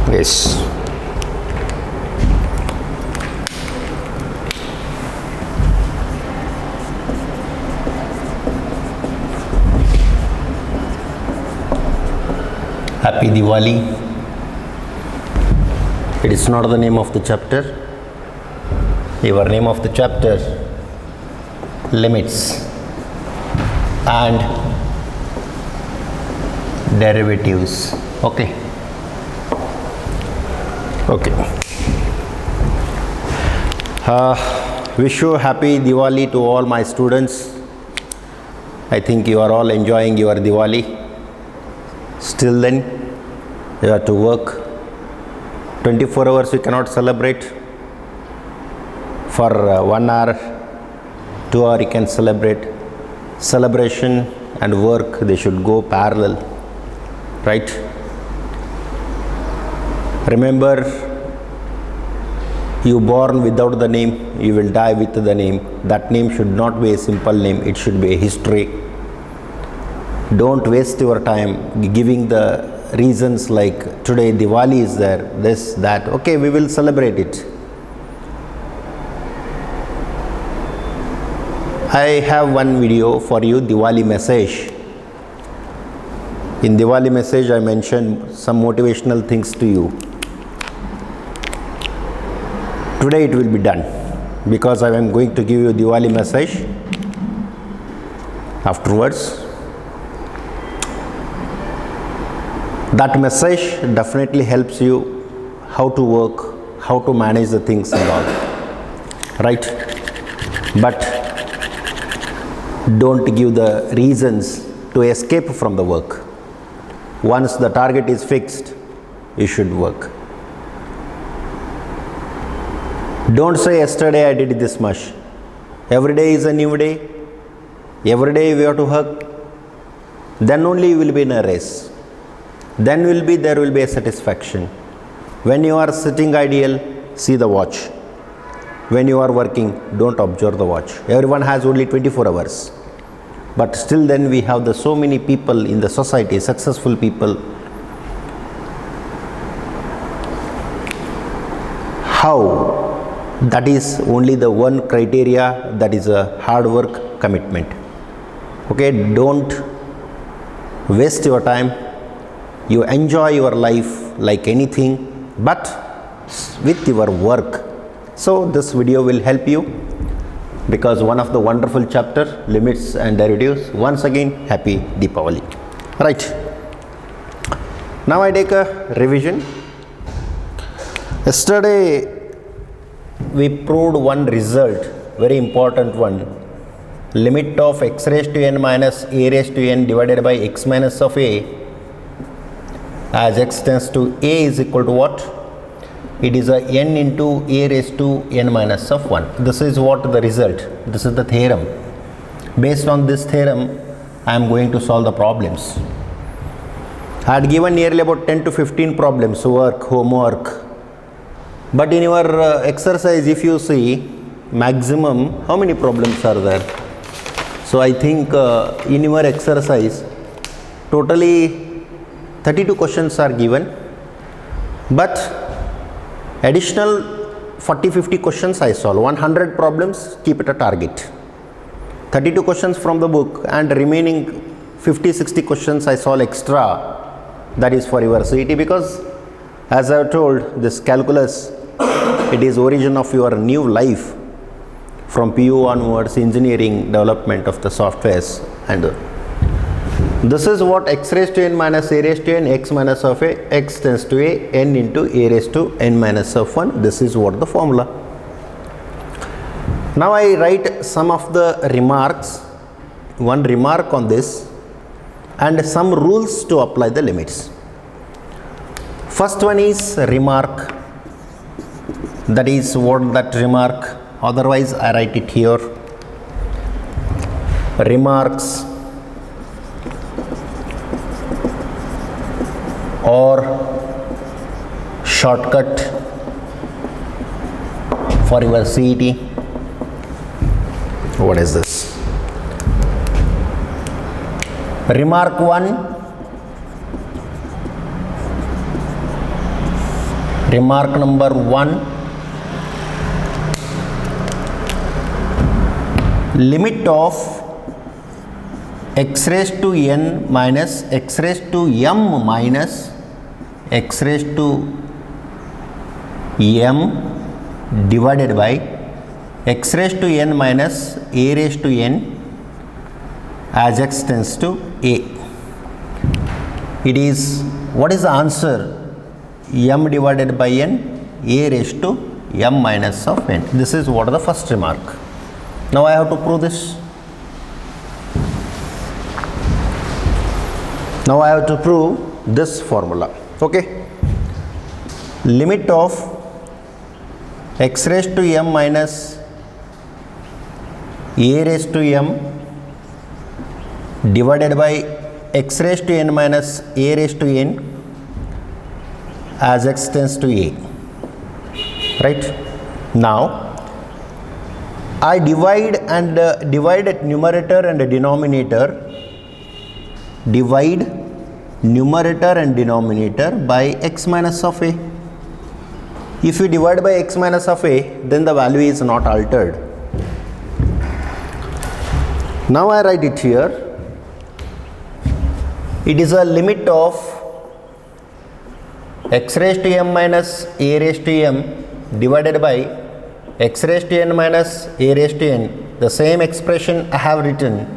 Yes. Happy Diwali. It is not the name of the chapter. Your name of the chapter, limits and derivatives. Okay. Okay. Wish you happy Diwali to all my students. I think you are all enjoying your Diwali. Still then, you have to work. 24 hours you cannot celebrate. For 1 hour, 2 hours you can celebrate. Celebration and work, they should go parallel, right? Remember, you born without the name, you will die with the name. That name should not be a simple name, it should be a history. Don't waste your time giving the reasons like today Diwali is there, this, that. Okay, we will celebrate it. I have one video for you, Diwali message. In Diwali message, I mentioned some motivational things to you. Today it will be done because I am going to give you Diwali message. Afterwards, that message definitely helps you how to work, how to manage the things and all, right? But don't give the reasons to escape from the work. Once the target is fixed, you should work. Don't say yesterday I did this much. Every day is a new day. Every day we have to work. Then only you will be in a race. Then there will be a satisfaction. When you are sitting ideal, see the watch. When you are working, don't observe the watch. Everyone has only 24 hours. But still then we have so many people in the society, successful people. How? That is only the one criteria, that is a hard work, commitment. Okay, don't waste your time. You enjoy your life like anything, but with your work. So this video will help you because one of the wonderful chapter, limits and derivatives. Once again, happy Deepavali. Right. Now I take a revision. Yesterday we proved one result, very important one. Limit of x raised to n minus a raised to n divided by x minus of a as x tends to a is equal to what? It is a n into a raised to n minus of 1. This is what the result. This is the theorem. Based on this theorem, I am going to solve the problems. I had given nearly about 10 to 15 problems, homework. But in your exercise, if you see, maximum, how many problems are there? So I think in your exercise, totally 32 questions are given. But additional 40-50 questions I solve. 100 problems, keep it a target. 32 questions from the book and remaining 50-60 questions I solve extra. That is for your CET, because as I have told, this calculus, it is origin of your new life. From PU onwards, engineering, development of the softwares, and this is what x raised to n minus a raised to n, x minus of a, x tends to a, n into a raised to n minus of 1. This is what the formula. Now I write some of the remarks, one remark on this, and some rules to apply the limits. First one is remark. That is what that remark, otherwise I write it here. Remarks or shortcut for your CET. What is this? Remark 1. Remark number 1, limit of x raised to n minus x raised to m minus x raised to m divided by x raised to n minus a raised to n as x tends to a. It is, what is the answer? M divided by n, a raised to m minus of n. This is what the first remark. Now I have to prove this. Now I have to prove this formula. Okay. Limit of x raised to m minus a raised to m divided by x raised to n minus a raised to n as x tends to a. Right. Now I divide numerator and denominator. Divide numerator and denominator by x minus of a. If you divide by x minus of a, then the value is not altered. Now I write it here. It is a limit of x raised to m minus a raised to m divided by x raised to n minus a raised to n. The same expression I have written.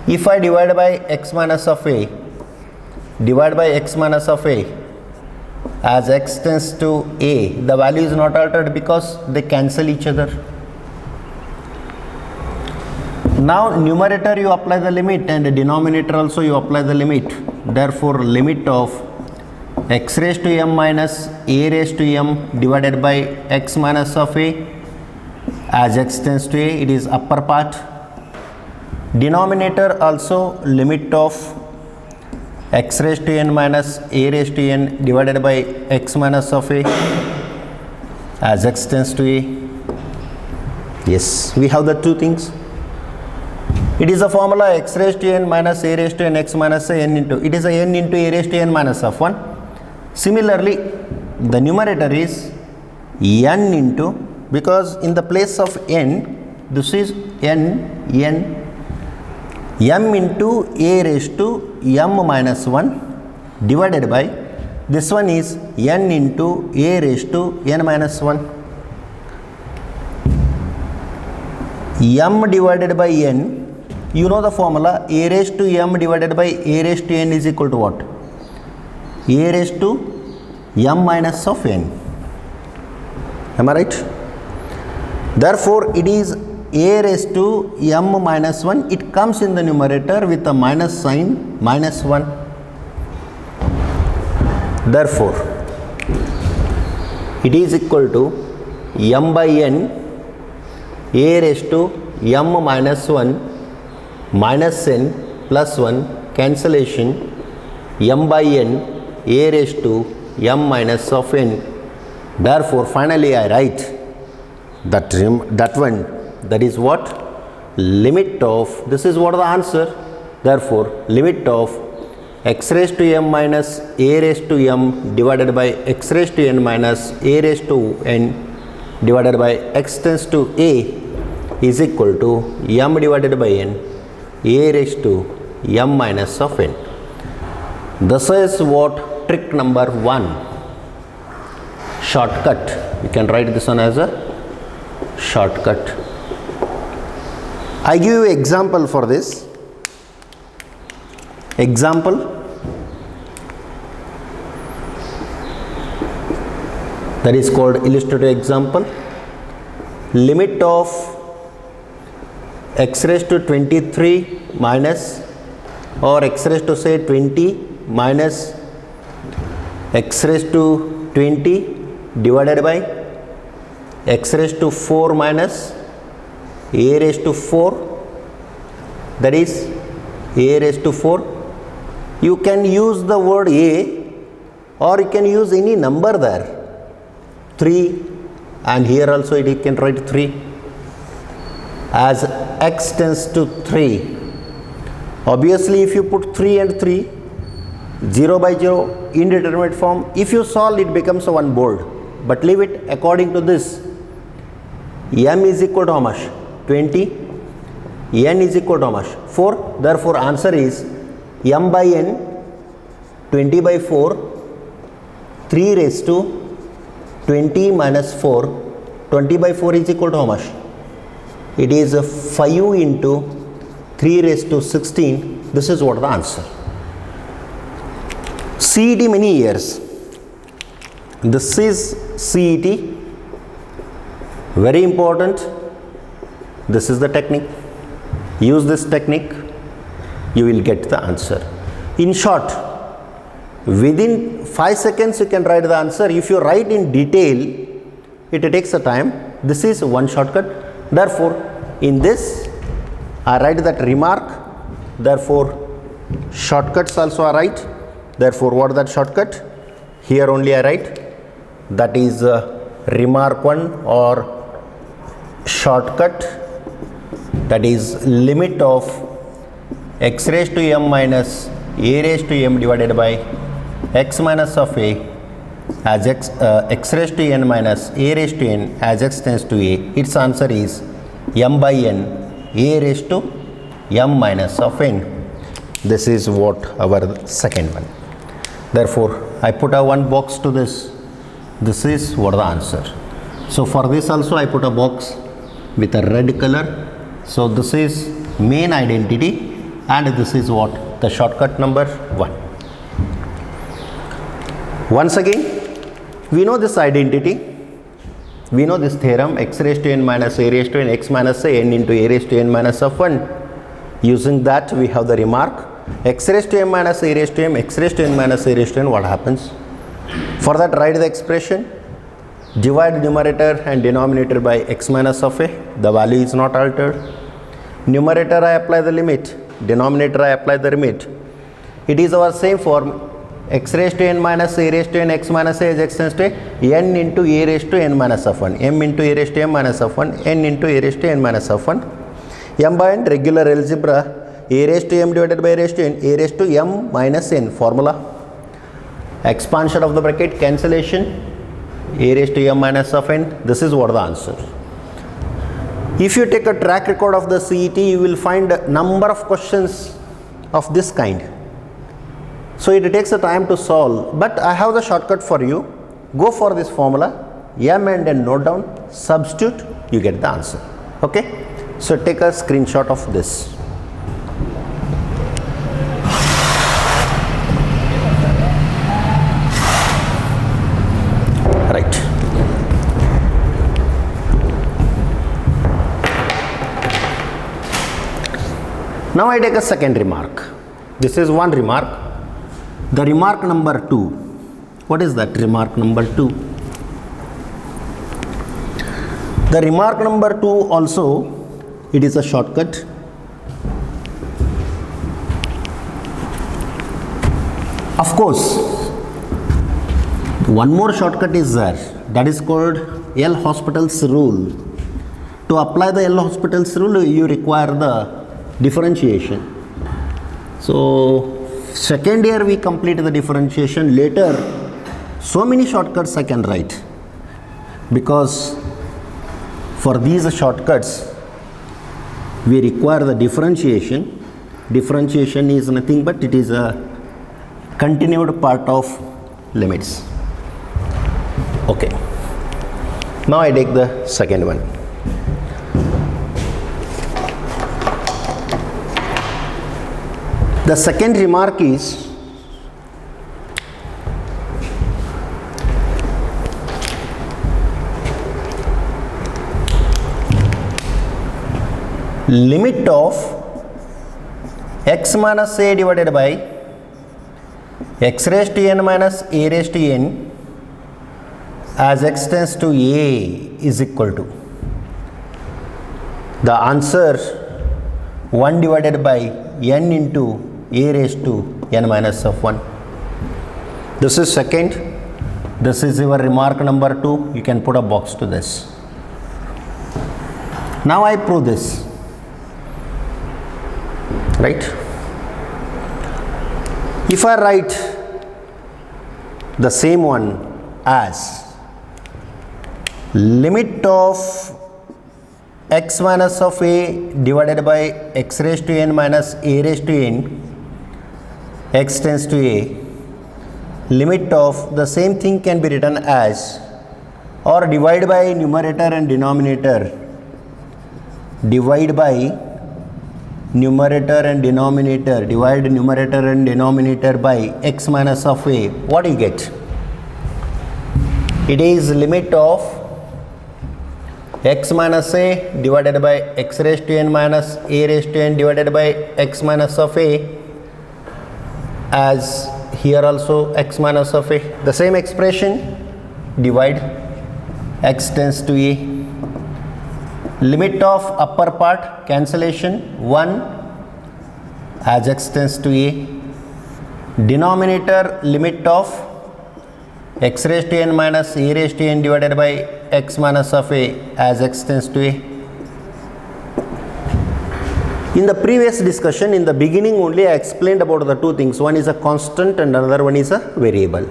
If I divide by x minus of a, as x tends to a, the value is not altered because they cancel each other. Now numerator you apply the limit and the denominator also you apply the limit. Therefore limit of x raised to m minus a raised to m divided by x minus of a as x tends to a, it is upper part. Denominator also limit of x raised to n minus a raised to n divided by x minus of a as x tends to a. Yes, we have the two things. It is a formula x raised to n minus a raised to n x minus a n into, it is a n into a raised to n minus of 1. Similarly, the numerator is n into, because in the place of n, this is n m into a raised to m minus 1 divided by, this one is n into a raised to n minus 1. M divided by n, you know the formula, a raised to m divided by a raised to n is equal to what? A raised to m minus of n. Am I right? Therefore, it is a raised to m minus 1. It comes in the numerator with a minus sign, minus 1. Therefore, it is equal to m by n, a raised to m minus 1 minus n plus 1 cancellation, m by n, a raised to m minus of n. Therefore, finally I write that one, that is what? Limit of, this is what the answer. Therefore, limit of x raised to m minus a raised to m divided by x raised to n minus a raised to n divided by x tends to a is equal to m divided by n, a raised to m minus of n. This is what trick number 1. Shortcut. You can write this one as a shortcut. I give you example for this. Example. That is called illustrative example. Limit of x raised to 23 minus, or x raised to say 20 minus x raised to 20 divided by x raised to 4 minus a raised to 4, that is a raised to 4. You can use the word a, or you can use any number there, 3, and here also you can write 3 as x tends to 3. Obviously, if you put 3 and 3, 0 by 0 indeterminate form. If you solve, it becomes a one board, but leave it according to this. M is equal to how much? 20. N is equal to how much? 4. Therefore answer is M by N 20 by 4, 3 raised to 20 minus 4. 20 by 4 is equal to how much? It is 5 into 3 raised to 16. This is what the answer. CET many years. This is CET. Very important. This is the technique. Use this technique, you will get the answer. In short, within 5 seconds you can write the answer. If you write in detail, it takes a time. This is one shortcut. Therefore, in this I write that remark. Therefore, shortcuts also I write. Therefore, what is that shortcut? Here only I write. That is remark 1 or shortcut. That is limit of x raised to m minus a raised to m divided by x minus of a as x raised to n minus a raised to n as x tends to a. Its answer is m by n a raised to m minus of n. This is what our second one. Therefore, I put a one box to this. This is what the answer. So for this also I put a box with a red color. So this is main identity and this is what? The shortcut number 1. Once again, we know this identity. We know this theorem, x raised to n minus a raised to n x minus a n into a raised to n minus of 1. Using that we have the remark x raised to m minus a raised to m, x raised to n minus a raised to n. What happens? For that, write the expression. Divide numerator and denominator by x minus of a. The value is not altered. Numerator I apply the limit. Denominator I apply the limit. It is our same form. X raised to n minus a raised to n x minus a is x tends to n into a raised to n minus of 1. M into a raised to m minus of 1. N into a raised to n minus of 1. M by n regular algebra. A raised to m divided by a raised to n. A raised to m minus n formula. Expansion of the bracket, cancellation. A raised to m minus of n. This is what the answer. If you take a track record of the CET, you will find a number of questions of this kind. So it takes a time to solve, but I have the shortcut for you. Go for this formula, m and n note down, substitute, you get the answer. Okay. So take a screenshot of this. Right. Now I take a second remark. This is one remark. The remark number 2. What is that remark number 2? The remark number 2 also, it is a shortcut. Of course, one more shortcut is there. That is called L'Hospital's rule. To apply the L'Hospital's rule, you require the differentiation. So second year we complete the differentiation. Later so many shortcuts I can write, because for these shortcuts we require the differentiation. Differentiation is nothing but it is a continued part of limits. Okay. Now I take the second one. The second remark is limit of x minus a divided by x raised to n minus a raised to n as x tends to a is equal to the answer 1 divided by n into a raised to n minus of 1. This is second. This is your remark number 2. You can put a box to this. Now I prove this. Right? If I write the same one as limit of x minus of a divided by x raised to n minus a raised to n, x tends to a, limit of the same thing can be written as, or divide by numerator and denominator, divide by numerator and denominator, divide numerator and denominator by x minus of a, what do you get? It is limit of x minus a divided by x raised to n minus a raised to n divided by x minus of a, as here also x minus of a, the same expression, divide, x tends to a, limit of upper part cancellation 1 as x tends to a, denominator limit of x raised to n minus a raised to n divided by x minus of a as x tends to a. In the previous discussion, in the beginning only I explained about the two things. One is a constant and another one is a variable.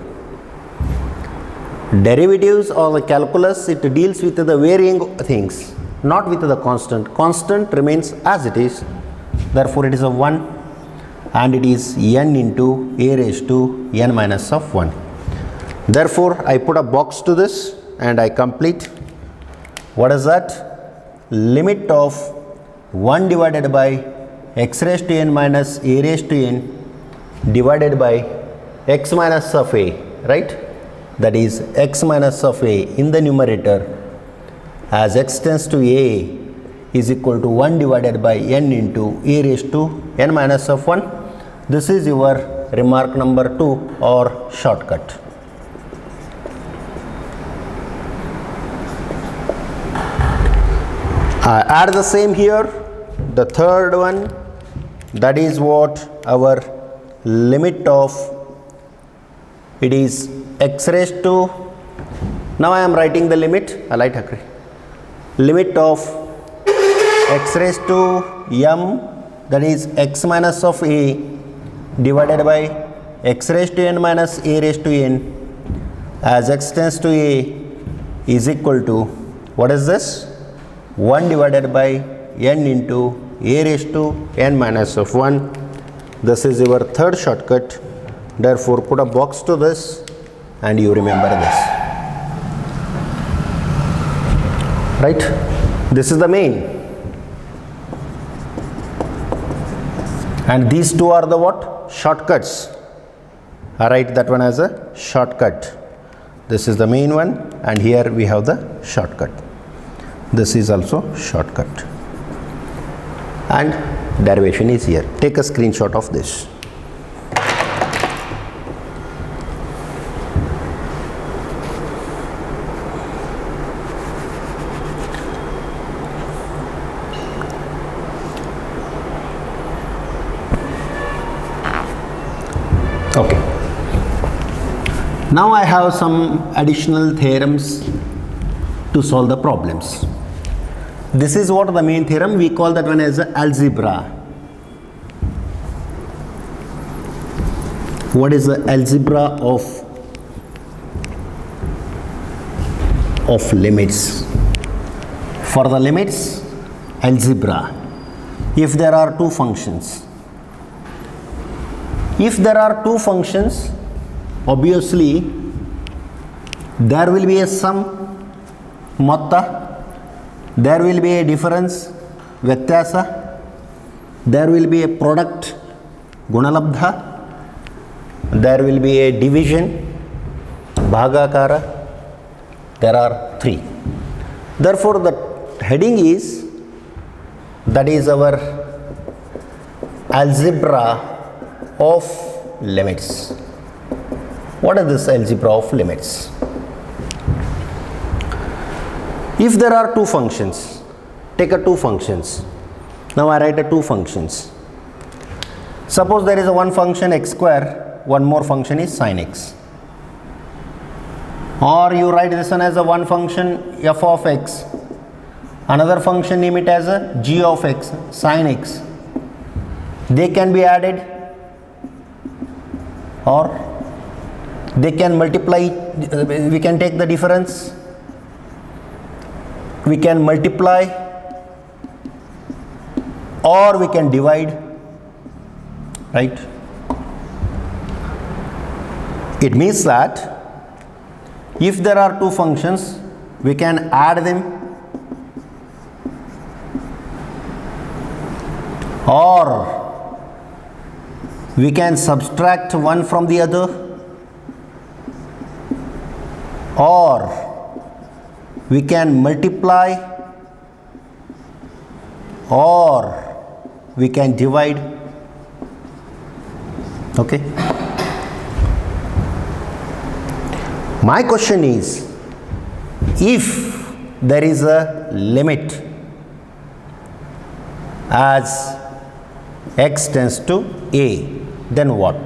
Derivatives or the calculus, it deals with the varying things, not with the constant. Constant remains as it is, therefore it is a 1 and it is n into a raised to n minus of 1. Therefore I put a box to this and I complete. What is that? Limit of 1 divided by x raised to n minus a raised to n divided by x minus of a, right? That is x minus of a in the numerator as x tends to a is equal to 1 divided by n into a raised to n minus of 1. This is your remark number 2 or shortcut. Add the same here, the third one, that is what our limit of, it is x raised to, now I am writing the limit, limit of x raised to m, that is x minus of a divided by x raised to n minus a raised to n as x tends to a is equal to, what is this? 1 divided by n into a raised to n minus of 1. This is your third shortcut. Therefore put a box to this and you remember this, right? This is the main, and these two are the what? Shortcuts. I write that one as a shortcut. This is the main one and here we have the shortcut. This is also shortcut and derivation is here. Take a screenshot of this. Okay. Now I have some additional theorems to solve the problems. This is what the main theorem, we call that one as algebra. What is the algebra of limits? For the limits, algebra, if there are two functions. If there are two functions, obviously there will be a sum, motta, there will be a difference, vyathyasa, there will be a product, gunalabdha, there will be a division, bhagakara. There are three. Therefore the heading is, that is our algebra of limits. What is this algebra of limits? If there are two functions, take a two functions. Now I write a two functions. Suppose there is a one function x square, one more function is sin x. Or you write this one as a one function f of x, another function name it as a g of x, sin x. They can be added. or they can multiply, we can take the difference, we can multiply or we can divide, right? It means that if there are two functions, we can add them or we can subtract one from the other, or we can multiply or we can divide. Okay. My question is, if there is a limit as x tends to a, then what?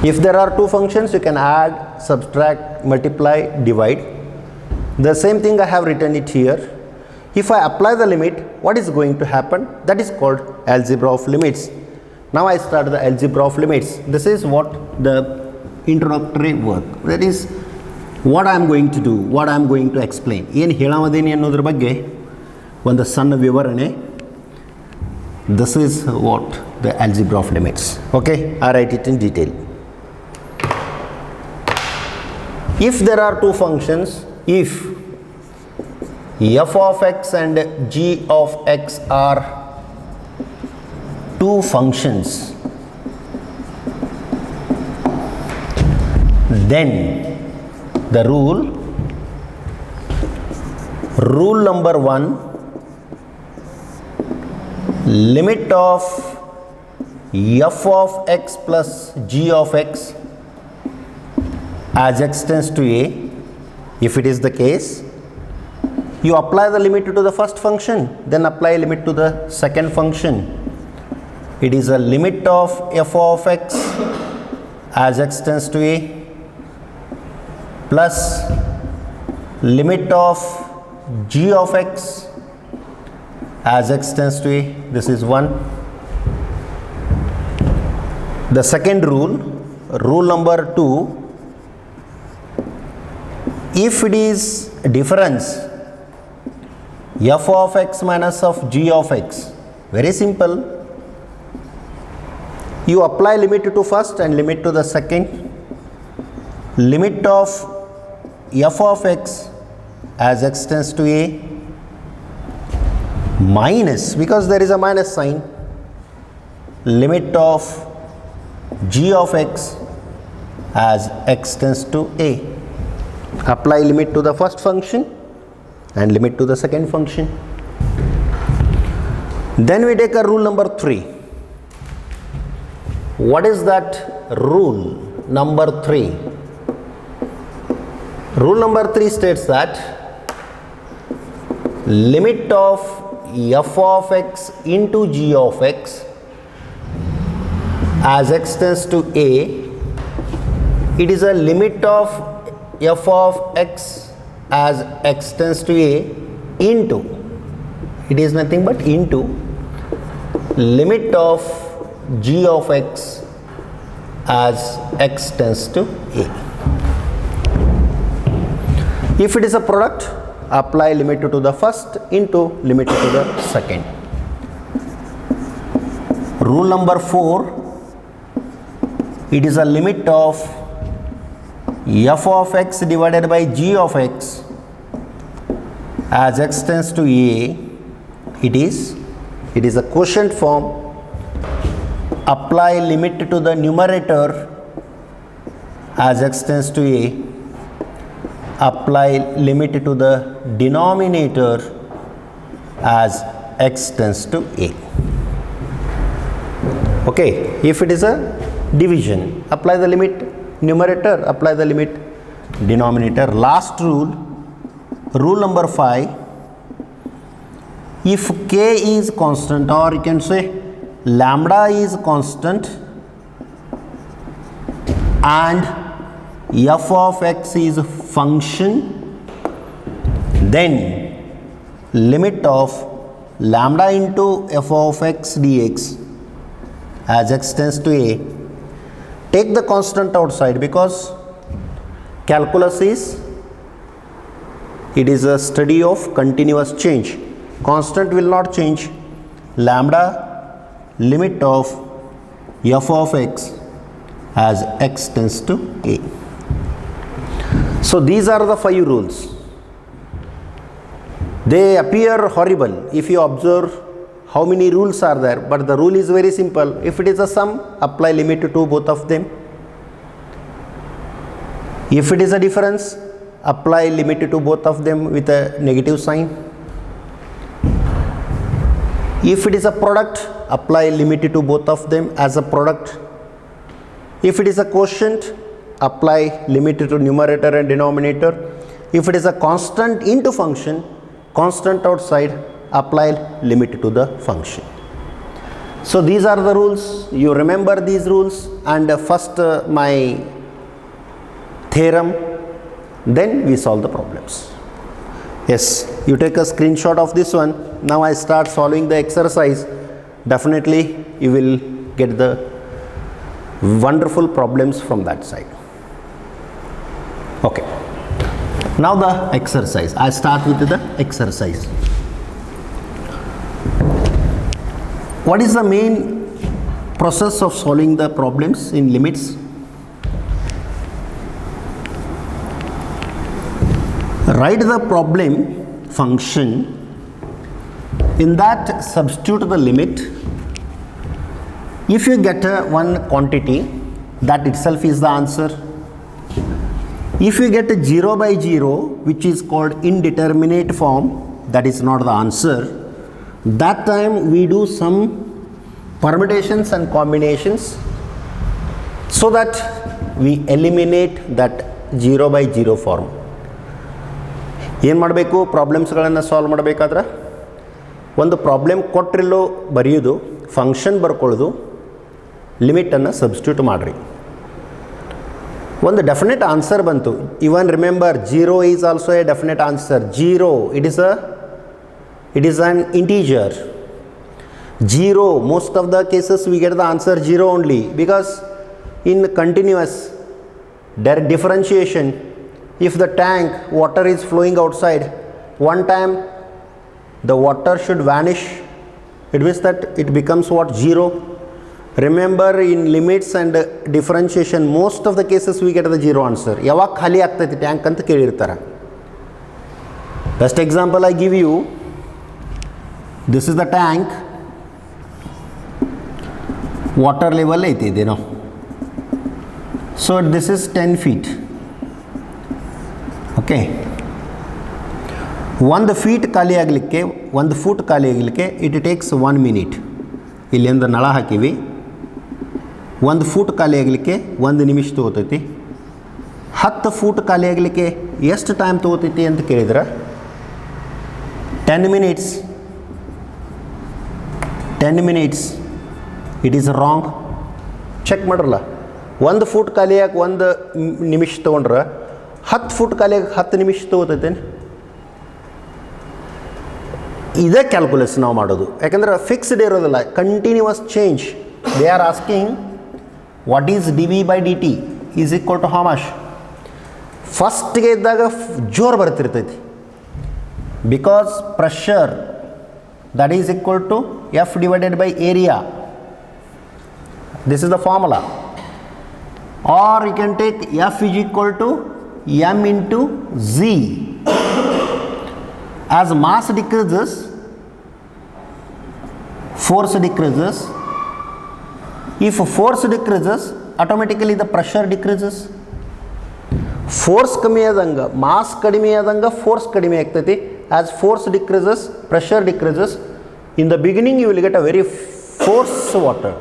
If there are two functions, you can add, subtract, multiply, divide. The same thing I have written it here. If I apply the limit, what is going to happen? That is called algebra of limits. Now I start the algebra of limits. This is what the introductory work, that is what I am going to do, what I am going to explain. ಏನು ಹೇಳಾಮದೀನಿ ಅನ್ನೋದ್ರ ಬಗ್ಗೆ ಒಂದು ಸಣ್ಣ ವಿವರಣೆ. This is what the algebra of limits. Okay, I write it in detail. If there are two functions, if f of x and g of x are two functions, then the rule number 1, limit of f of x plus g of x as x tends to a, if it is the case, you apply the limit to the first function, then apply limit to the second function. It is a limit of f of x as x tends to a plus limit of g of x as x tends to a. This is one. The second rule, rule number 2, if it is difference f of x minus of g of x, very simple, you apply limit to first and limit to the second. Limit of f of x as x tends to a minus, because there is a minus sign, limit of g of x as x tends to a. Apply limit to the first function and limit to the second function. Then we take a rule number 3. What is that rule number 3? Rule number 3 states that limit of f of x into g of x as x tends to a, it is a limit of f of x as x tends to a into, it is nothing but into, limit of g of x as x tends to a. If it is a product, apply limit to the first into limit to the second. Rule number 4, it is a limit of f of x divided by g of x as x tends to a. It is a quotient form. Apply limit to the numerator as x tends to a. Apply limit to the denominator as x tends to a. Okay, if it is a division, apply the limit numerator, apply the limit denominator. Last rule, rule number 5, if k is constant, or you can say lambda is constant and f of x is function, then limit of lambda into f of x dx as x tends to a take the constant outside, because calculus is, it is a study of continuous change. Constant will not change. Lambda limit of f of x as x tends to a. So these are the 5 rules. They appear horrible if you observe how many rules are there, but the rule is very simple. If it is a sum, apply limit to both of them. If it is a difference, apply limit to both of them with a negative sign. If it is a product, apply limit to both of them as a product. If it is a quotient, apply limit to numerator and denominator. If it is a constant into function, constant outside, apply limit to the function. So these are the rules. You remember these rules, and first my theorem, then we solve the problems. Yes, you take a screenshot of this one. Now I start solving the exercise. Definitely you will get the wonderful problems from that side. Okay, now the exercise. I start with the exercise. What is the main process of solving the problems in limits? Write the problem function, in that substitute the limit. If you get one quantity, that itself is the answer. If you get a 0 by 0, which is called indeterminate form, that is not the answer. That time we do some permutations and combinations so that we eliminate that 0 by 0 form. ಏನು ಮಾಡಬೇಕು? ಪ್ರಾಬ್ಲಮ್ಸ್ಗಳನ್ನು solve ಮಾಡಬೇಕಾದ್ರೆ ಒಂದು problem ಕೊಟ್ಟಿರಲು ಬರೆಯೋದು, function ಬರ್ಕೊಳ್ಳೋದು, ಲಿಮಿಟನ್ನು substitute ಮಾಡಿರಿ. ಒಂದು definite answer ಬಂತು. Even remember, 0 is also a definite answer. 0, it is an integer. 0, most of the cases we get the answer 0 only, because in continuous differentiation, if the tank water is flowing outside, one time the water should vanish. It means that it becomes what? 0. Remember, in limits and differentiation, most of the cases we get the 0 answer. ಯಾವಾಗ ಖಾಲಿ ಆಗ್ತೈತಿ tank ಅಂತ ಕೇಳಿರ್ತಾರೆ. Best example I give you, this is the tank, water level ಐತಿದೇನೋ. So this is 10 feet. Okay, 1 feet ಖಾಲಿ ಆಗಲಿಕ್ಕೆ, 1 foot ಖಾಲಿ ಆಗಲಿಕ್ಕೆ it takes 1 minute. ಇಲ್ಲಿಂದ ನಳ ಹಾಕಿವಿ, 1 foot ಖಾಲಿ ಆಗಲಿಕ್ಕೆ 1 ನಿಮಿಷ ತಗೋತೈತಿ. 10 foot ಖಾಲಿ ಆಗಲಿಕ್ಕೆ ಎಷ್ಟು ಟೈಮ್ ತಗೋತೈತಿ ಅಂತ ಕೇಳಿದ್ರೆ 10 minutes. 10 minutes. It is wrong. Check ಮಾಡ್ರಲ್ಲ, 1 foot ಖಾಲಿಯಾಗಿ 1 ನಿಮಿಷ ತೊಗೊಂಡ್ರೆ 10 foot ಖಾಲಿಯಾಗಿ 10 ನಿಮಿಷ ತೊಗೋತೈತೇನು? ಇದೇ ಕ್ಯಾಲ್ಕುಲೇಸ್ ನಾವು ಮಾಡೋದು, ಯಾಕಂದ್ರೆ ಫಿಕ್ಸ್ಡ್ ಇರೋದಿಲ್ಲ, continuous change. They are asking what is d v by d t is equal to how much. ಫಸ್ಟ್ಗೆ ಇದ್ದಾಗ ಜೋರು ಬರ್ತಿರ್ತೈತಿ, because pressure that is equal to F divided by area. This is the formula. Or you can take F is equal to M into Z. As mass decreases, force decreases. If force decreases, automatically the pressure decreases. Force ಕಮ್ಮಿ ಆದಂಗ mass ಕಡಿಮೆ ಆದಂಗ force ಕಡಿಮೆ ಆಗ್ತೈತಿ. As force decreases, pressure decreases. In the beginning you will get a very forced water.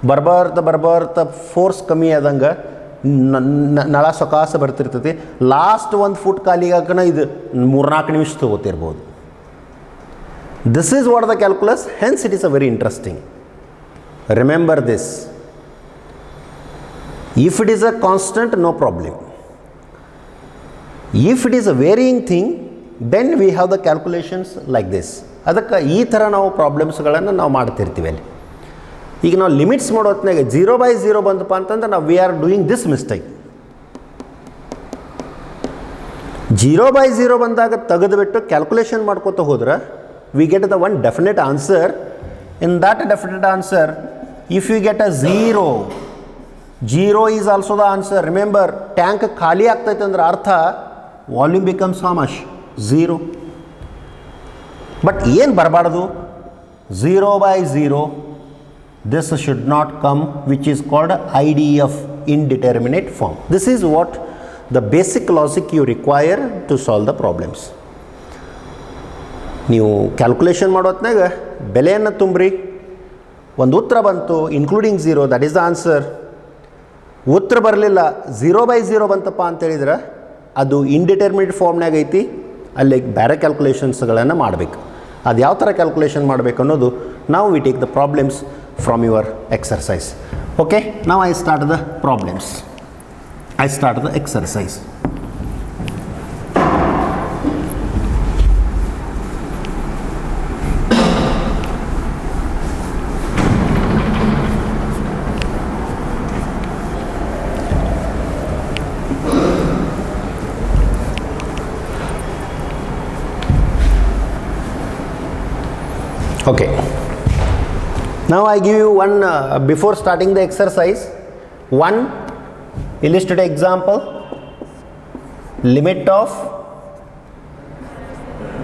ಬರ್ಬರ್ತಾ force ಕಮ್ಮಿ ಆದಂಗ ನಳ ಸೊಕಾಸ ಬರ್ತಿರ್ತೈತಿ. ಲಾಸ್ಟ್ 1 foot ಖಾಲಿಗಾಕನ ಇದು 3-4 ನಿಮಿಷ ತಗೋತಿರ್ಬೋದು. This is what the calculus, hence it is a very interesting. Remember this. If it is a constant, no problem. If it is a varying thing, then we have the calculations like this. ಅದಕ್ಕೆ ಈ ಥರ ನಾವು ಪ್ರಾಬ್ಲಮ್ಸ್ಗಳನ್ನು ನಾವು ಮಾಡ್ತಿರ್ತೀವಿ ಅಲ್ಲಿ. ಈಗ ನಾವು limits ಮಾಡೋ ಹೊತ್ನಾಗ 0/0 ಬಂತಪ್ಪ ಅಂತಂದ್ರೆ ನಾವು we are doing this mistake. 0/0 ಬಂದಾಗ ತೆಗೆದುಬಿಟ್ಟು ಕ್ಯಾಲ್ಕುಲೇಷನ್ ಮಾಡ್ಕೋತ ಹೋದ್ರೆ we get the one definite answer. In that definite answer if you get a 0 is also the answer. Remember, tank ಖಾಲಿ ಆಗ್ತೈತೆ ಅಂದ್ರೆ ಅರ್ಥ volume becomes how much? 0. But ಏನು ಬರಬಾರ್ದು? 0/0. This should not come, which is called IDF, indeterminate form. This is what the basic logic you require to solve the problems. ನೀವು calculation ಮಾಡೋತ್ನಾಗ ಬೆಲೆಯನ್ನು ತುಂಬ್ರಿ, ಒಂದು ಉತ್ತರ ಬಂತು including 0, that is the answer. ಉತ್ತರ ಬರಲಿಲ್ಲ 0/0 ಬಂತಪ್ಪ ಅಂತೇಳಿದ್ರೆ ಅದು ಇಂಡಿಟರ್ಮಿನೇಟ್ ಫಾರ್ಮ್ನಾಗ ಐತಿ, ಅಲ್ಲಿ ಬೇರೆ ಕ್ಯಾಲ್ಕುಲೇಷನ್ಸ್ಗಳನ್ನು ಮಾಡಬೇಕು. ಅದು ಯಾವ ಥರ ಕ್ಯಾಲ್ಕುಲೇಷನ್ ಮಾಡಬೇಕು ಅನ್ನೋದು ನಾವು we take the problems from your exercise. Okay, now I start the problems. I start the exercise. Okay. Now I give you one, before starting the exercise, one illustrative example. Limit of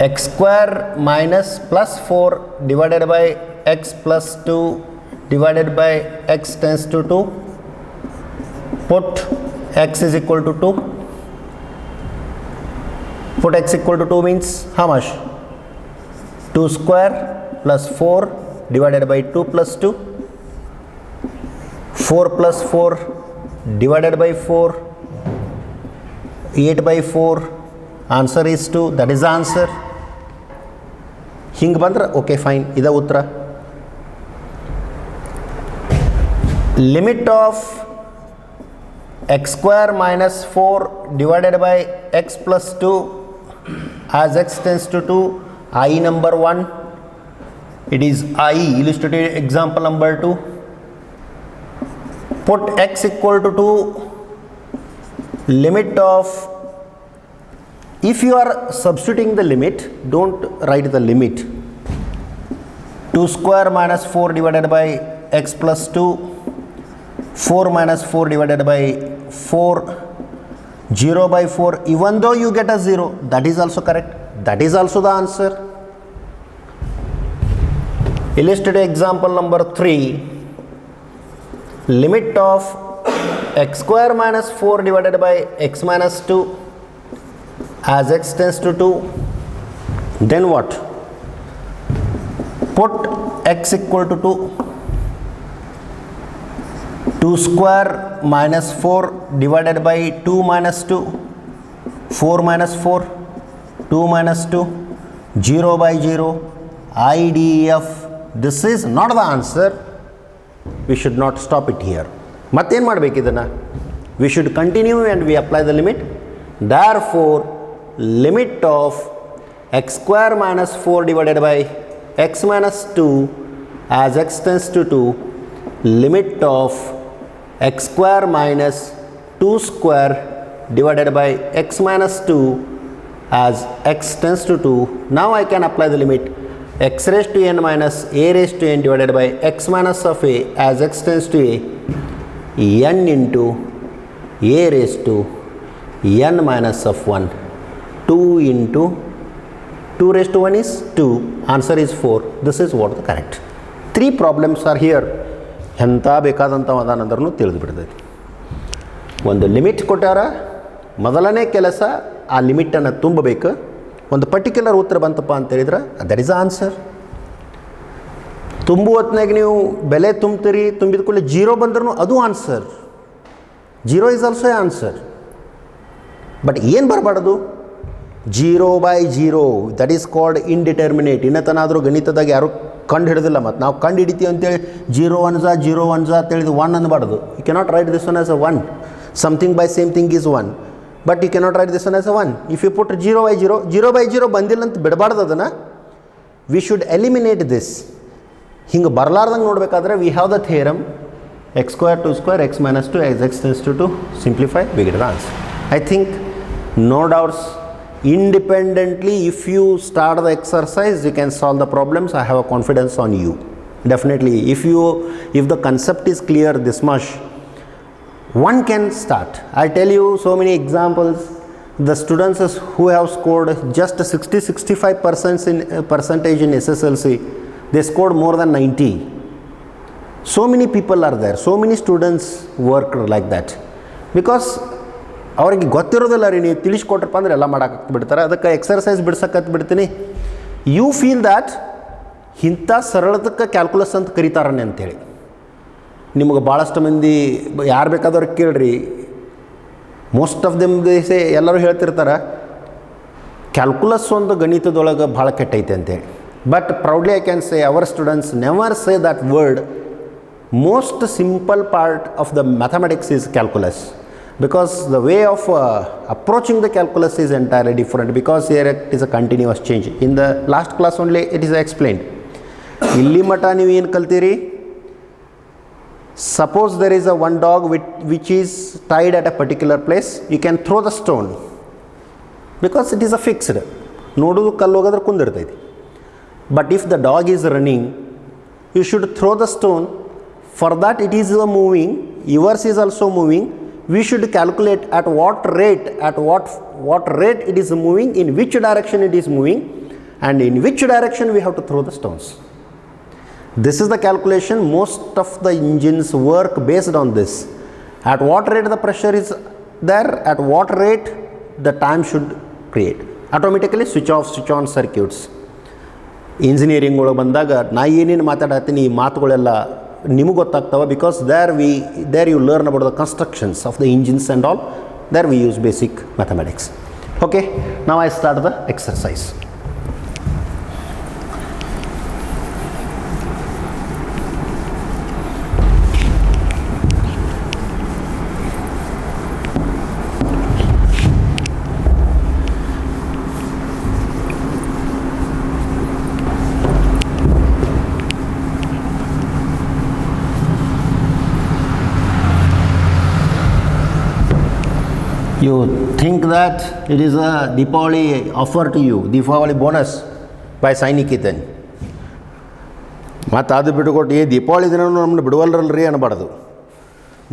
x square minus plus 4 divided by x plus 2 divided by x tends to 2. Put x is equal to 2. Put x equal to 2 means how much? 2 square plus 4 divided by 2 plus 2, 4 plus 4 divided by 4, 8/4, answer is 2, that is the answer. ಹಿಂಗೆ ಬಂದ್ರೆ okay fine, ಇದ ಉತ್ತರ. Limit of x square minus 4 divided by x plus 2 as x tends to 2, I number 1. It is I, illustrative example number 2. Put x equal to 2, limit of, if you are substituting the limit, don't write the limit. 2 square minus 4 divided by x plus 2, 4 minus 4 divided by 4, 0/4, even though you get a 0, that is also correct, that is also the answer. Illustrative example number 3, limit of x square minus 4 divided by x minus 2 as x tends to 2, then what? Put x equal to 2, 2 square minus 4 divided by 2 minus 2, 4 minus 4, 2 minus 2, 0/0, IDF. This is not the answer. We should not stop it here. ಮತ್ತೇನು ಮಾಡಬೇಕು ಇದನ್ನು? We should continue and we apply the limit. Therefore, limit of x square minus 4 divided by x minus 2 as x tends to 2, limit of x square minus 2 square divided by x minus 2 as x tends to 2. Now I can apply the limit x raised to n minus a raised to n divided by x minus of a as x tends to a, n into a raised to n minus of 1, 2 into 2 raised to 1 is 2, answer is 4. This is what the correct. 3 problems are here. ಎಂಥ ಬೇಕಾದಂಥ ಅದಾನಂದ್ರೂ ತಿಳಿದು ಬಿಡ್ತೈತಿ. ಒಂದು limit ಕೊಟ್ಟಾರ, ಮೊದಲನೇ ಕೆಲಸ ಆ ಲಿಮಿಟನ್ನು ತುಂಬಬೇಕು. ಒಂದು ಪರ್ಟಿಕ್ಯುಲರ್ ಉತ್ತರ ಬಂತಪ್ಪ ಅಂತೇಳಿದ್ರೆ ದಟ್ ಈಸ್ ದ ಆನ್ಸರ್. ತುಂಬು ಹೊತ್ನಾಗ ನೀವು ಬೆಲೆ ತುಂಬ್ತೀರಿ, ತುಂಬಿದ ಕೂಡಲೇ 0 ಬಂದ್ರೂ ಅದು answer. 0 is also A answer. But ಏನು ಬರಬಾರ್ದು? 0/0, ದಟ್ ಈಸ್ ಕಾಲ್ಡ್ ಇಂಡಿಟರ್ಮಿನೇಟ್. ಇನ್ನತನಾದರೂ ಗಣಿತದಾಗ ಯಾರು ಕಂಡು ಹಿಡಿದಿಲ್ಲ. ಮತ್ತು ನಾವು ಕಂಡು ಹಿಡಿತೀವಿ ಅಂತೇಳಿ 0 1 0 1 ಅಂತೇಳಿದು 1 ಅನ್ನಬಾರ್ದು. You cannot write this one as a 1. Something by same thing is 1. But you cannot write this one as a 1. If you put 0/0, 0/0 ಬಂದಿಲ್ಲ ಅಂತ ಬಿಡಬಾರ್ದು ಅದನ್ನು. We should eliminate this. ಹಿಂಗೆ ಬರಲಾರ್ದಂಗೆ ನೋಡಬೇಕಾದ್ರೆ we have the theorem x square 2 square x minus 2 as x tends to 2 simplify we get the answer. I think no doubts, independently if you start the exercise you can solve the problems. I have a confidence on you definitely. If the concept is clear this much, one can start. I tell you so many examples. The students who have scored just 60-65% in percentage in SSLC, they scored more than 90. So many people are there, so many students work like that because ಅವ್ರಿಗೆ ಗೊತ್ತಿರೋದಿಲ್ಲ ರೀ, ನೀವು ತಿಳಿಸ್ಕೊಟ್ರಪ್ಪ ಅಂದ್ರೆ ಎಲ್ಲ ಮಾಡೋಕೆ ಬಿಡ್ತಾರೆ. ಅದಕ್ಕೆ exercise ಬಿಡ್ಸಕ್ಕೆ ಬಿಡ್ತೀನಿ. ಯು ಫೀಲ್ ದ್ಯಾಟ್ ಇಂಥ ಸರಳದಕ್ಕೆ ಕ್ಯಾಲ್ಕುಲಸ್ ಅಂತ ಕರೀತಾರನೆ ಅಂಥೇಳಿ. ನಿಮಗೆ ಭಾಳಷ್ಟು ಮಂದಿ ಯಾರು ಬೇಕಾದವ್ರಿಗೆ ಕೇಳ್ರಿ, ಮೋಸ್ಟ್ ಆಫ್ ದೆಮ್ ದೇಸೆ ಎಲ್ಲರೂ ಹೇಳ್ತಿರ್ತಾರೆ ಕ್ಯಾಲ್ಕುಲಸ್ ಒಂದು ಗಣಿತದೊಳಗೆ ಭಾಳ ಕೆಟ್ಟೈತೆ ಅಂತೇಳಿ. But proudly I can say hour students never say that word. Most simple part of the mathematics is calculus, because the way of approaching the calculus is entirely different, because here it is a continuous change. In the last class only it is explained. Illi mata ನೀವು ಏನು ಕಲ್ತೀರಿ? Suppose there is a one dog which is tied at a particular place, you can throw the stone because it is a fixed. ನೋಡೋದು ಕಲ್ಲು ಹೋಗೋದ್ರೆ ಕುಂದಿರ್ತೈತಿ. But if the dog is running, you should throw the stone. For that it is moving, yours is also moving. We should calculate at what rate it is moving, in which direction it is moving, and in which direction we have to throw the stones. This is the calculation. Most of the engines work based on this. At what rate the pressure is there, at what rate the time should create. Automatically switch off, switch on circuits. Engineering ಒಳಗೆ ಬಂದಾಗ ನಾ ಏನೇನು ಮಾತಾಡತ್ತೀನಿ ಈ ಮಾತುಗಳೆಲ್ಲ ನಿಮಗೆ ಗೊತ್ತಾಗ್ತವೆ, because there you learn about the constructions of the engines and all. There we use basic mathematics. Okay, now I start the exercise. You think that it is a Deepavali offer to you, Deepavali bonus by Sai Nikitan. ಮತ್ತು ಅದು ಬಿಟ್ಟುಕೊಟ್ಟು ಈ ದೀಪಾವಳಿ ದಿನ ನಮ್ಮನ್ನು ಬಿಡುವಲ್ರಲ್ರಿ ಅನ್ನಬಾರ್ದು.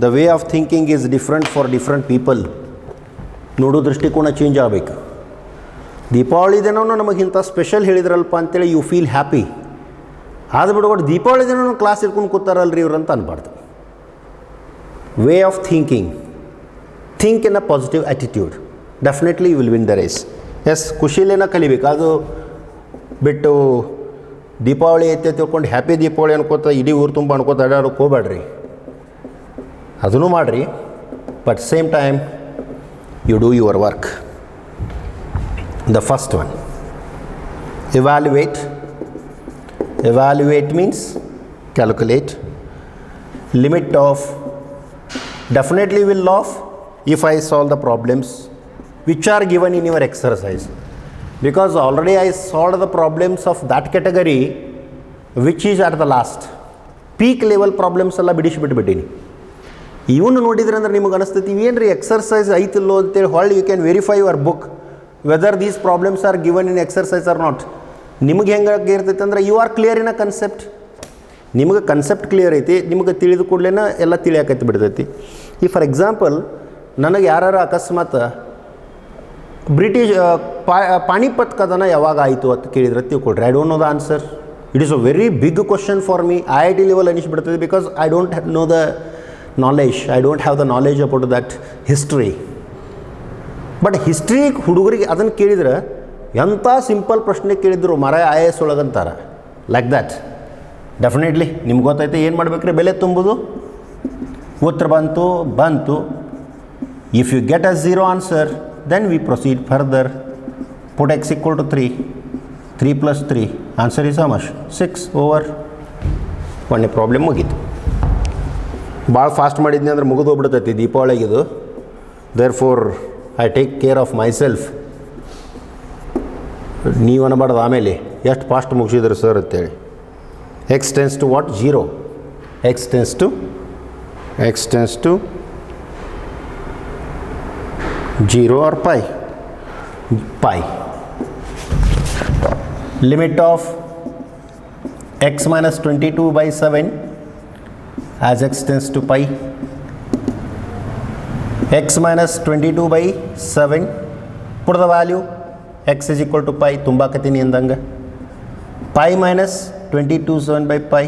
The way of thinking is different for different people. ನೋಡೋ ದೃಷ್ಟಿಕೋನ change ಆಗಬೇಕು. ದೀಪಾವಳಿ ದಿನವೂ ನಮಗಿಂತ ಸ್ಪೆಷಲ್ ಹೇಳಿದ್ರಲ್ಪ ಅಂತೇಳಿ ಯು ಫೀಲ್ ಹ್ಯಾಪಿ. ಅದು ಬಿಟ್ಕೊಟ್ಟು ದೀಪಾವಳಿ ದಿನ ಕ್ಲಾಸ್ ಇಟ್ಕೊಂಡು ಕೂತಾರಲ್ರಿ ಇವ್ರು ಅಂತ ಅನ್ಬಾರ್ದು. Way of thinking, think in a positive attitude, definitely you will win the race. Yes, ಖುಷಿಲೇನ ಕಲಿಬೇಕು. ಅದು ಬಿಟ್ಟು ದೀಪಾವಳಿ ಐತೆ ತಿಳ್ಕೊಂಡು ಹ್ಯಾಪಿ ದೀಪಾವಳಿ ಅನ್ಕೋತ ಇಡೀ ಊರು ತುಂಬ ಅನ್ಕೋತ ಅಡ್ಡಾಡೋಕೆ ಹೋಗ್ಬೇಡ್ರಿ. ಅದನ್ನು ಮಾಡಿರಿ, but same time you do your work. The first one, evaluate. Evaluate means calculate. Limit of, definitely will laugh if I solve the problems which are given in your exercise, because already I solved the problems of that category which is at the last. Peak level problems ಎಲ್ಲ ಬಿಡಿಸಿಬಿಟ್ಬಿಟ್ಟೀನಿ. ಇವನು ನೋಡಿದ್ರೆ ಅಂದ್ರೆ ನಿಮಗೆ ಅನಿಸ್ತೈತಿ ಏನು ರೀ exercise ಐತಿಲ್ಲೋ ಅಂತೇಳಿ. ಹೊಳ್ಳಿ you can verify your book whether these problems are given in exercise or not. ನಿಮಗೆ ಹೆಂಗೆ ಇರ್ತೈತೆ ಅಂದ್ರೆ you are clear in a concept. ನಿಮಗೆ ಕನ್ಸೆಪ್ಟ್ ಕ್ಲಿಯರ್ ಐತಿ, ನಿಮಗೆ ತಿಳಿದ ಕೂಡಲೇ ಎಲ್ಲ ತಿಳಿಯಾಕೈತಿ ಬಿಡ್ತೈತಿ. ಈ ಫಾರ್ ಎಕ್ಸಾಂಪಲ್ ನನಗೆ ಯಾರು ಅಕಸ್ಮಾತ್ ಬ್ರಿಟಿಷ್ ಪಾಣಿಪತ್ ಕದನ ಯಾವಾಗ ಆಯಿತು ಅಂತ ಕೇಳಿದ್ರೆ ತಿಳ್ಕೊಳ್ರಿ, I don't know the answer. It is a very big question for me. IIT level ಅನಿಸ್ಬಿಡ್ತದೆ, because I don't know the knowledge, I don't have the knowledge about that history. But history ಹುಡುಗರಿಗೆ ಅದನ್ನು ಕೇಳಿದ್ರೆ ಎಂಥ simple ಪ್ರಶ್ನೆ ಕೇಳಿದ್ರು ಮರ IAS ಒಳಗಂತಾರೆ like that. Definitely ನಿಮ್ಗೆ ಗೊತ್ತೈತೆ ಏನು ಮಾಡ್ಬೇಕ್ರಿ, ಬೆಲೆ ತುಂಬುದು. ಉತ್ತರ ಬಂತು. If you get a zero answer, then we proceed further. Put x equal to 3. 3 plus 3. Answer is how much? 6 over. ಒಂದೇ ಪ್ರಾಬ್ಲಮ್ ಮುಗೀತು. ಭಾಳ ಫಾಸ್ಟ್ ಮಾಡಿದ್ನಿ ಅಂದ್ರೆ ಮುಗಿದು ಹೋಗ್ಬಿಡ್ತೈತಿ ದೀಪಾವಳಿಗಿದು. Therefore I take care of myself. ನೀವು ಅನ್ನಬಾರ್ದು ಆಮೇಲೆ ಎಷ್ಟು ಫಾಸ್ಟ್ ಮುಗಿಸಿದ್ರು ಸರ್ ಅಂತೇಳಿ. x tends to what? 0. x tends to 0 or pi. Limit of x minus 22 by 7 as x tends to pi. x minus 22 by 7, put the value x is equal to pi. ತುಂಬಾ ಕತೀನಿ ಎಂದಂಗ pi minus 22 7 by pi.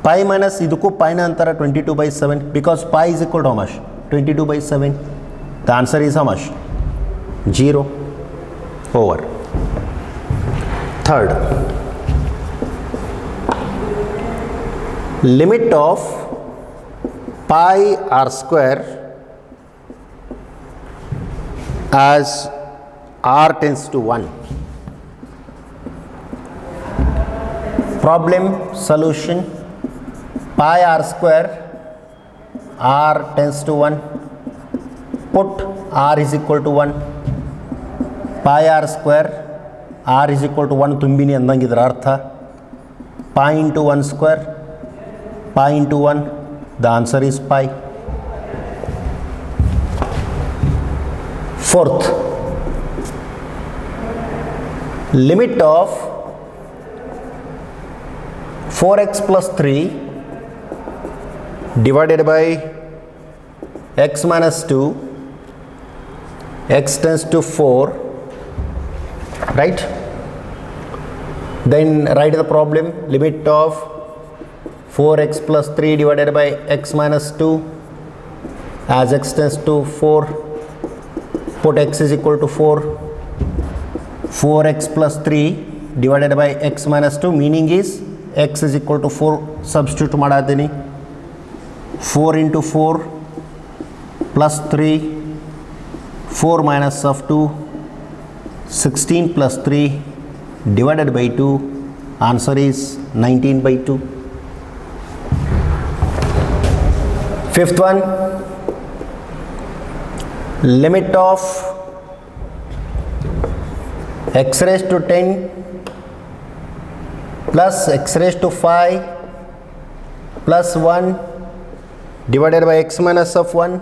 pi minus ಇದಕ್ಕೂ pi ನ ಅಂತರ 22 by 7 because pi is equal to how much? 22 by 7. The answer is how much? 0 over. Third, limit of pi r square as r tends to 1. Problem solution: pi r square, r tends to 1. Put r is equal to 1. Pi r square, r is equal to 1 ತುಂಬಿನಿ ಅಂದಂಗೆ ಇದರ ಅರ್ಥ. Pi into 1 square, pi into 1, the answer is pi. Fourth, limit of 4x plus 3 divided by x minus 2, x tends to 4, right? Then write the problem. Limit of 4x plus 3 divided by x minus 2 as x tends to 4. Put x is equal to 4. 4x plus 3 divided by x minus 2, meaning is x is equal to 4. Substitute ಮಾಡಾತೀನಿ. 4 into 4 plus 3, 4 minus of 2, 16 plus 3 divided by 2, answer is 19 by 2. Fifth one, limit of x raised to 10 plus x raised to 5 plus 1 divided by x minus of 1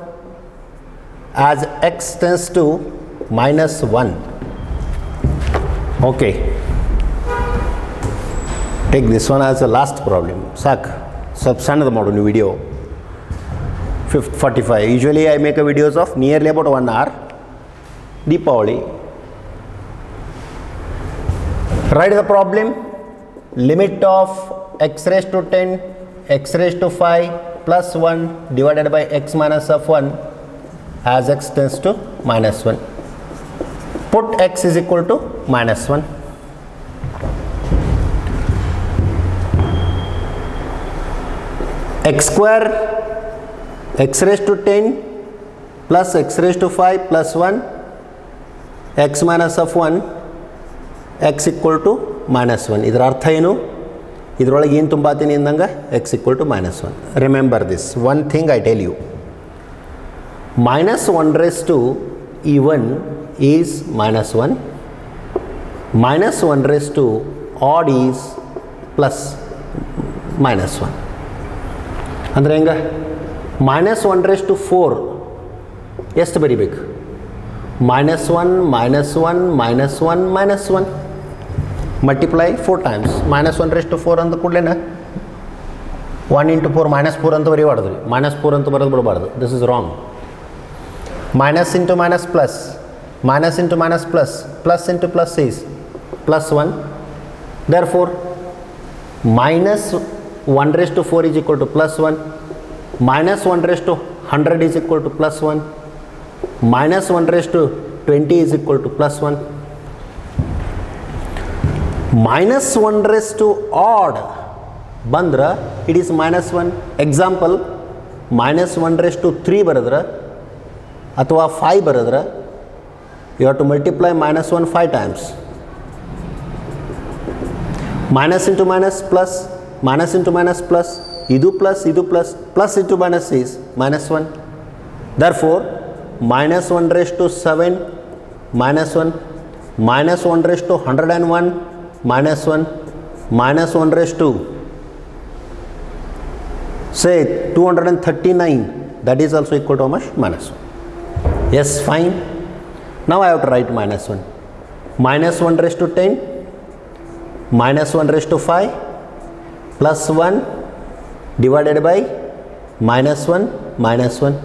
as x tends to minus 1. Okay, take this one as the last problem. Sak sab sannada maಡು video. 45. Usually I make a videos of nearly about 1 hour. Deepavali. Write the problem. Limit of x raised to 10, x raised to 5 plus 1 divided by x minus of 1 as x tends to minus 1. Put x is equal to minus 1. X square, x raised to 10 plus x raised to 5 plus 1, x minus of 1, x equal to minus 1. ಇದರ ಅರ್ಥ ಏನು? ಇದರೊಳಗೆ ಏನು ತುಂಬಾತೀನಿ ಅಂದಂಗ x equal to minus 1. Remember this one thing I tell you. Minus 1 raised to even is minus 1. Minus 1 raised to odd is plus minus 1. ಅಂದರೆ ಹೆಂಗ? minus 1 raised to 4 ಎಷ್ಟು ಬರಿಬೇಕು? minus 1 minus 1 minus 1 minus 1 multiply 4 times. minus 1 raised to 4 ಅಂದ ಕೂಡಲೇನ 1 into 4 minus 4 ಅಂತ ಬರೀಬಾರ್ದು. minus 4 ಅಂತ ಬರೋದು ಬಿಡಬಾರ್ದು. This is wrong. Minus into minus plus, minus into minus plus, plus into plus is plus 1. Therefore, minus 1 raised to 4 is equal to plus 1. Minus 1 raised to 100 is equal to plus 1. Minus 1 raised to 20 is equal to plus 1. Minus 1 raised to odd bandra, it is minus 1. Example, minus 1 raised to 3 baradra ಅಥವಾ 5 ಬರೆದ್ರೆ you have to multiply minus 1 5 times. Minus into minus plus, minus into minus plus, idu plus, plus into minus is minus 1. Therefore, minus 1 raised to 7, minus 1, minus 1 raised to 101, minus 1, minus 1 raised to Say 239, that is also equal to how much? Minus 1. Yes, fine. Now I have to write minus 1. Minus 1 raised to 10, minus 1 raised to 5, plus 1 divided by minus 1, minus 1.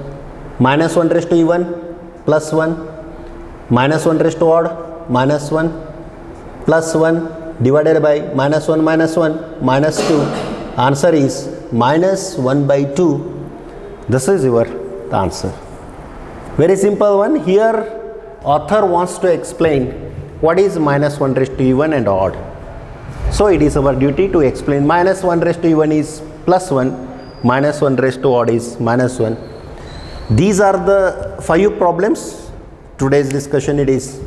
Minus 1 raised to even, plus 1. Minus 1 raised to odd, minus 1. Plus 1 divided by minus 1, minus 1, minus 2. Answer is minus 1 by 2. This is your answer. Very simple one. Here author wants to explain what is minus 1 raised to even and odd. So it is our duty to explain. Minus 1 raised to even is plus 1, minus 1 raised to odd is minus 1. These are the 5 problems. Today's discussion it is.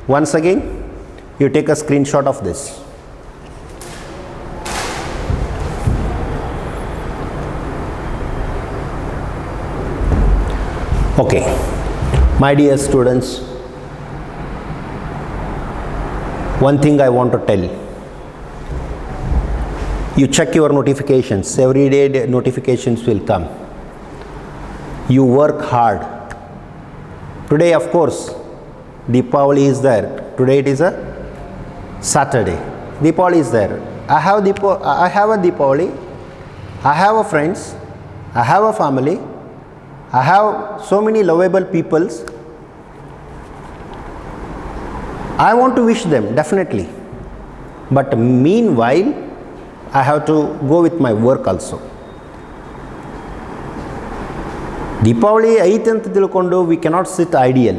Once again, you take a screenshot of this. Okay, my dear students, one thing I want to tell. You check your notifications. Every day notifications will come. You work hard. Today, of course, Deepavali is there. Today it is a Saturday. Deepavali is there. I have a Deepavali. I have a friends. I have a family. I have so many lovable peoples. I want to wish them definitely. But meanwhile, I have to go with my work also. Deepavali ಐತೆ ಅಂತ ತಿಳ್ಕೊಂಡು we cannot sit ideal.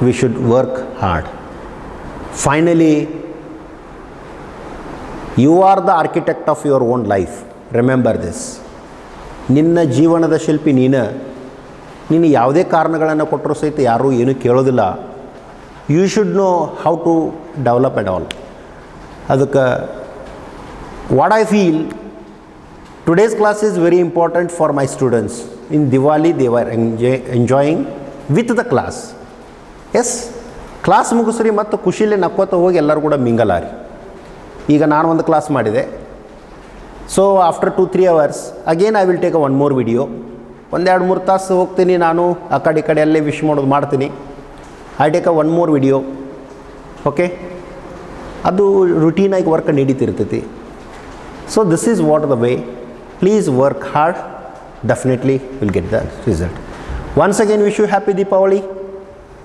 We should work hard. Finally, you are the architect of your own life. Remember this. ನಿನ್ನ ಜೀವನದ ಶಿಲ್ಪಿ ನೀನು ಯಾವುದೇ ಕಾರಣಗಳನ್ನು ಕೊಟ್ಟರೂ ಸಹಿತ ಯಾರೂ ಏನೂ ಕೇಳೋದಿಲ್ಲ. You should know how to develop and all. ಅದಕ್ಕೆ what I feel today's class is very important for my students. In Diwali they were enjoying with the class. Yes, class ಮುಗಿಸ್ರಿ ಮತ್ತು ಖುಷಿಲೇ ನಕ್ಕೋತ ಹೋಗಿ ಎಲ್ಲರೂ ಕೂಡ ಮಿಂಗಲಾರಿ. ಈಗ ನಾನು ಒಂದು ಕ್ಲಾಸ್ ಮಾಡಿದೆ. So after 2-3 hours again I will take one more video. 1-2-3 ತಾಸು ಹೋಗ್ತೀನಿ ನಾನು ಆ ಕಡೆ ಈ ಕಡೆ ಅಲ್ಲೇ ವಿಶ್ ಮಾಡೋದು ಮಾಡ್ತೀನಿ. I take one more video. Okay, ಅದು ರುಟೀನಾಗಿ ವರ್ಕ್ ನಡೀತಿರ್ತೈತಿ. So this is what the way. Please work hard. Definitely will get the result. Once again, wish you happy Deepavali.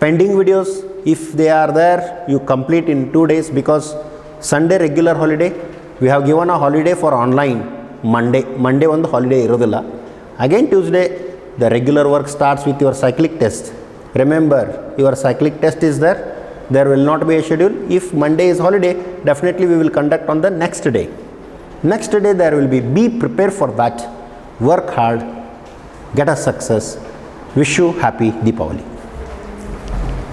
Pending videos, if they are there, you complete in 2 days because Sunday regular holiday. We have given a holiday for online. Monday ಒಂದು holiday ಇರೋದಿಲ್ಲ. Again Tuesday, the regular work starts with your cyclic test. Remember, your cyclic test is there. There will not be a schedule. If Monday is holiday, definitely we will conduct on the next day. Next day there will be prepared for that. Work hard, get a success. Wish you happy Deepavali.